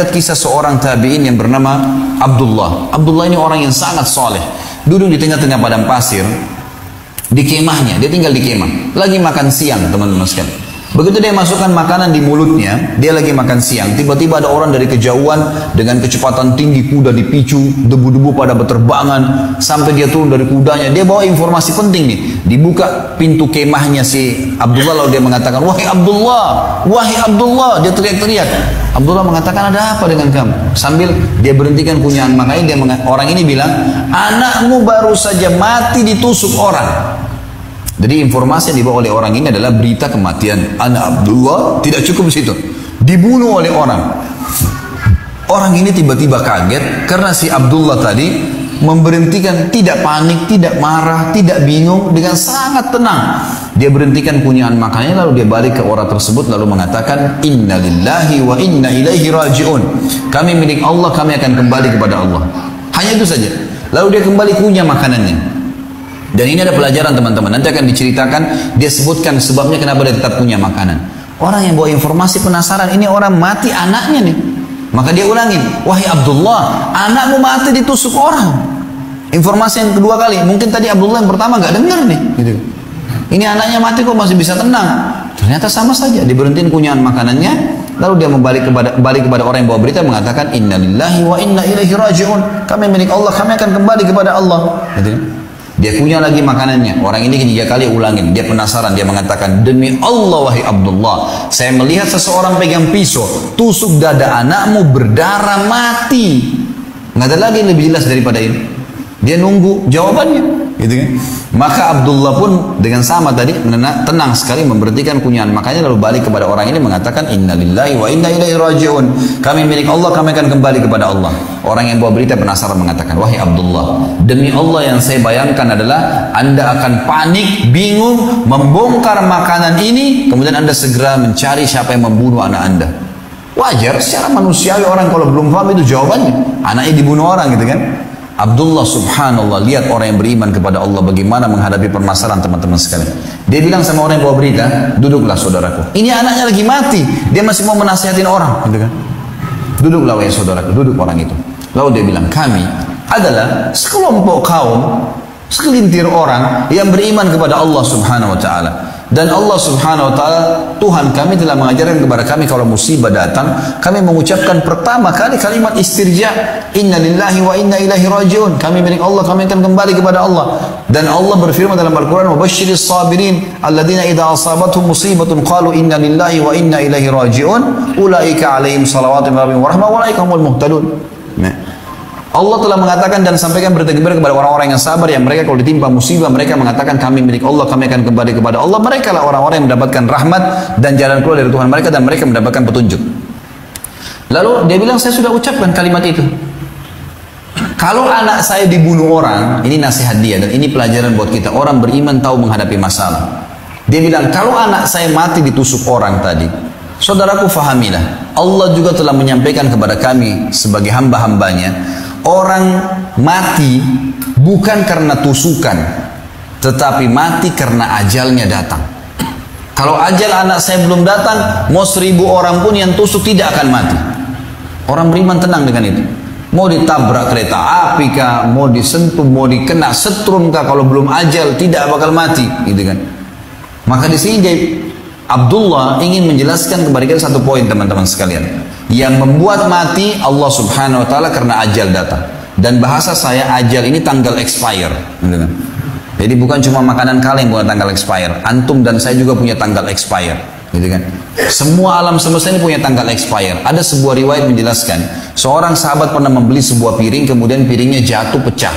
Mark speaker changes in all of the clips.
Speaker 1: Kisah seorang tabi'in yang bernama Abdullah. Abdullah ini orang yang sangat soleh. Duduk di tengah-tengah padang pasir, di kemahnya. Dia tinggal di kemah. Lagi makan siang, teman-teman sekalian. Begitu dia masukkan makanan di mulutnya, dia lagi makan siang. Tiba-tiba ada orang dari kejauhan dengan kecepatan tinggi, kuda dipicu, debu-debu pada berterbangan sampai dia turun dari kudanya. Dia bawa informasi penting nih. Dibuka pintu kemahnya si Abdullah, lalu dia mengatakan, "Wahai Abdullah, wahai Abdullah." Dia teriak-teriak. Abdullah mengatakan, "Ada apa dengan kamu?" Sambil dia berhentikan kunyahan makanya orang ini bilang, "Anakmu baru saja mati ditusuk orang." Jadi informasi yang dibawa oleh orang ini adalah berita kematian anak Abdullah. Tidak cukup situ, dibunuh oleh orang. Orang ini tiba-tiba kaget karena si Abdullah tadi memberhentikan, tidak panik, tidak marah, tidak bingung, dengan sangat tenang. Dia berhentikan kunyahan makanannya, lalu dia balik ke orang tersebut lalu mengatakan, "Inna lillahi wa inna ilaihi raji'un." Kami milik Allah, kami akan kembali kepada Allah. Hanya itu saja. Lalu dia kembali kunyah makanannya. Dan ini ada pelajaran teman-teman, nanti akan diceritakan, dia sebutkan sebabnya kenapa dia tetap punya makanan. Orang yang bawa informasi penasaran, ini orang mati anaknya nih. Maka dia ulangin, "Wahai Abdullah, anakmu mati ditusuk orang." Informasi yang kedua kali, mungkin tadi Abdullah yang pertama gak dengar nih. Gitu. Ini anaknya mati kok masih bisa tenang. Ternyata sama saja, diberhentiin kunyahan makanannya, lalu dia balik kepada orang yang bawa berita mengatakan, "Inna lillahi wa inna ilaihi raji'un." Kami milik Allah, kami akan kembali kepada Allah. Gitu. Dia kunyah lagi makanannya. Orang ini ketiga kali ulangin. Dia penasaran. Dia mengatakan, "Demi Allah wahai Abdullah, saya melihat seseorang pegang pisau, tusuk dada anakmu, berdarah, mati." Nggak ada lagi yang lebih jelas daripada ini. Dia nunggu jawabannya. Gitu kan? Maka Abdullah pun dengan sama tadi tenang sekali memberhentikan kunyahan makanya lalu balik kepada orang ini mengatakan, "Inna lillahi wa inna ilaihi raji'un." Kami milik Allah, kami akan kembali kepada Allah. Orang yang bawa berita penasaran mengatakan, "Wahai Abdullah, demi Allah yang saya bayangkan adalah Anda akan panik, bingung, membongkar makanan ini, kemudian Anda segera mencari siapa yang membunuh anak Anda." Wajar secara manusiawi orang kalau belum paham itu jawabannya. Anaknya dibunuh orang gitu kan. Abdullah subhanallah, lihat orang yang beriman kepada Allah bagaimana menghadapi permasalahan teman-teman sekalian. Dia bilang sama orang yang bawa berita, "Duduklah saudaraku. Ini anaknya lagi mati. Dia masih mau menasihatin orang." Gitu kan. "Duduklah wahai saudaraku." Duduk orang itu. Lalu dia bilang, "Kami adalah sekelompok kaum, segelintir orang yang beriman kepada Allah subhanahu wa ta'ala. Dan Allah subhanahu wa ta'ala, Tuhan kami telah mengajarkan kepada kami kalau musibah datang, kami mengucapkan pertama kali kalimat istirja, inna lillahi wa inna ilaihi raji'un. Kami milik Allah, kami akan kembali kepada Allah. Dan Allah berfirman dalam Al-Quran, wabashiris sabirin, alladina idha asabathum musibatun qalu inna lillahi wa inna ilaihi raji'un, ulaika alaihim salawatu min rabbihim wa rahmah, wa ulaika humul muhtadun." Allah telah mengatakan dan sampaikan berita gembira kepada orang-orang yang sabar, yang mereka kalau ditimpa musibah mereka mengatakan kami milik Allah, kami akan kembali kepada Allah. Mereka lah orang-orang yang mendapatkan rahmat dan jalan keluar dari Tuhan mereka, dan mereka mendapatkan petunjuk. Lalu dia bilang, "Saya sudah ucapkan kalimat itu. Kalau anak saya dibunuh orang," ini nasihat dia dan ini pelajaran buat kita, orang beriman tahu menghadapi masalah. Dia bilang, "Kalau anak saya mati ditusuk orang tadi, saudaraku fahamilah, Allah juga telah menyampaikan kepada kami sebagai hamba-hambanya, orang mati bukan karena tusukan, tetapi mati karena ajalnya datang. Kalau ajal anak saya belum datang, mau 1000 orang pun yang tusuk tidak akan mati." Orang beriman tenang dengan itu. Mau ditabrak kereta api kah, mau disentuh, mau dikena setrum kah, kalau belum ajal tidak bakal mati, gitu kan. Maka di sini Abdullah ingin menjelaskan kepada kita satu poin teman-teman sekalian. Yang membuat mati Allah subhanahu wa ta'ala karena ajal datang. Dan bahasa saya ajal ini tanggal expire. Jadi bukan cuma makanan kalian yang punya tanggal expire. Antum dan saya juga punya tanggal expire. Gitu kan? Semua alam semesta ini punya tanggal expire. Ada sebuah riwayat menjelaskan. Seorang sahabat pernah membeli sebuah piring, kemudian piringnya jatuh pecah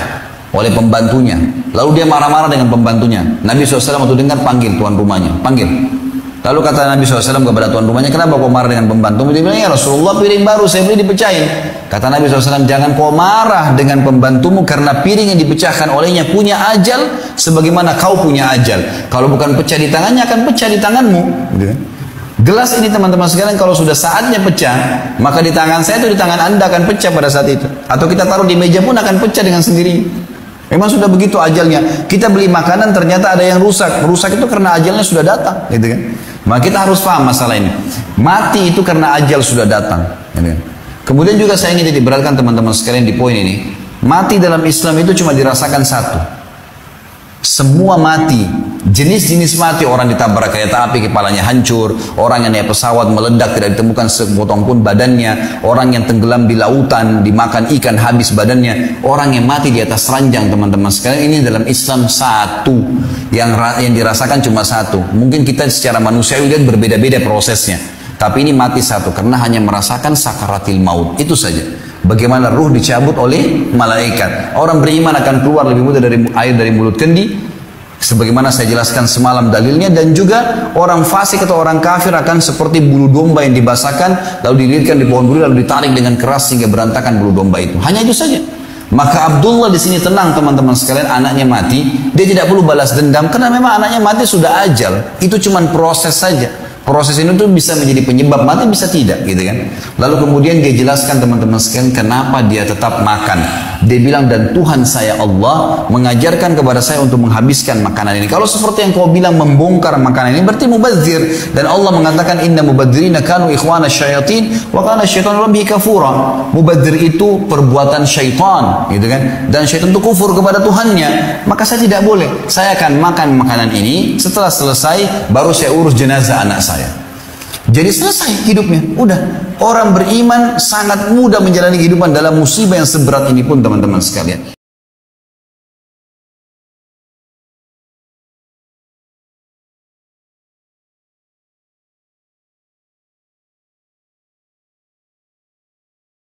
Speaker 1: oleh pembantunya. Lalu dia marah-marah dengan pembantunya. Nabi SAW waktu dengar panggil tuan rumahnya. Panggil. Lalu kata Nabi SAW kepada tuan rumahnya, "Kenapa kau marah dengan pembantu?" Dia bilang, "Ya Rasulullah, piring baru saya beli dipecahin." Kata Nabi SAW, "Jangan kau marah dengan pembantumu karena piring yang dipecahkan olehnya punya ajal sebagaimana kau punya ajal. Kalau bukan pecah di tangannya akan pecah di tanganmu." Gelas ini teman-teman sekalian kalau sudah saatnya pecah, maka di tangan saya itu di tangan Anda akan pecah pada saat itu. Atau kita taruh di meja pun akan pecah dengan sendiri. Memang sudah begitu ajalnya. Kita beli makanan ternyata ada yang rusak. Rusak itu karena ajalnya sudah datang, gitu kan? Maka kita harus paham masalah ini. Mati itu karena ajal sudah datang. Gitu kan? Kemudian juga saya ingin titik beratkan teman-teman sekalian di poin ini. Mati dalam Islam itu cuma dirasakan satu. Semua mati, jenis-jenis mati, orang ditabrak kereta api kepalanya hancur, orang yang naik pesawat meledak tidak ditemukan sepotong pun badannya, orang yang tenggelam di lautan dimakan ikan habis badannya, orang yang mati di atas ranjang teman-teman sekalian, ini dalam Islam satu yang dirasakan cuma satu. Mungkin kita secara manusiawi lihat berbeda-beda prosesnya, tapi ini mati satu karena hanya merasakan sakaratil maut, itu saja. Bagaimana ruh dicabut oleh malaikat. Orang beriman akan keluar lebih mudah dari air dari mulut kendi, sebagaimana saya jelaskan semalam dalilnya. Dan juga orang fasik atau orang kafir akan seperti bulu domba yang dibasahkan lalu dililitkan di pohon duri lalu ditarik dengan keras sehingga berantakan bulu domba itu. Hanya itu saja. Maka Abdullah di sini tenang teman-teman sekalian, anaknya mati, dia tidak perlu balas dendam karena memang anaknya mati sudah ajal. Itu cuma proses saja. Proses ini tuh bisa menjadi penyebab mati, bisa tidak, gitu kan. Lalu kemudian dia jelaskan teman-teman sekalian kenapa dia tetap makan. Dia bilang, dan Tuhan saya Allah mengajarkan kepada saya untuk menghabiskan makanan ini. Kalau seperti yang kau bilang membongkar makanan ini berarti mubadzir. Dan Allah mengatakan inna mubadzirina kanu ikhwana syayatin wa kana syaitanu rabbihi kafura. Mubadzir itu perbuatan syaitan, gitu kan. Dan syaitan itu kufur kepada Tuhannya. Maka saya tidak boleh. Saya akan makan makanan ini, setelah selesai baru saya urus jenazah anak saya. Jadi selesai hidupnya, udah. Orang beriman sangat mudah menjalani kehidupan dalam musibah yang seberat ini pun teman-teman sekalian.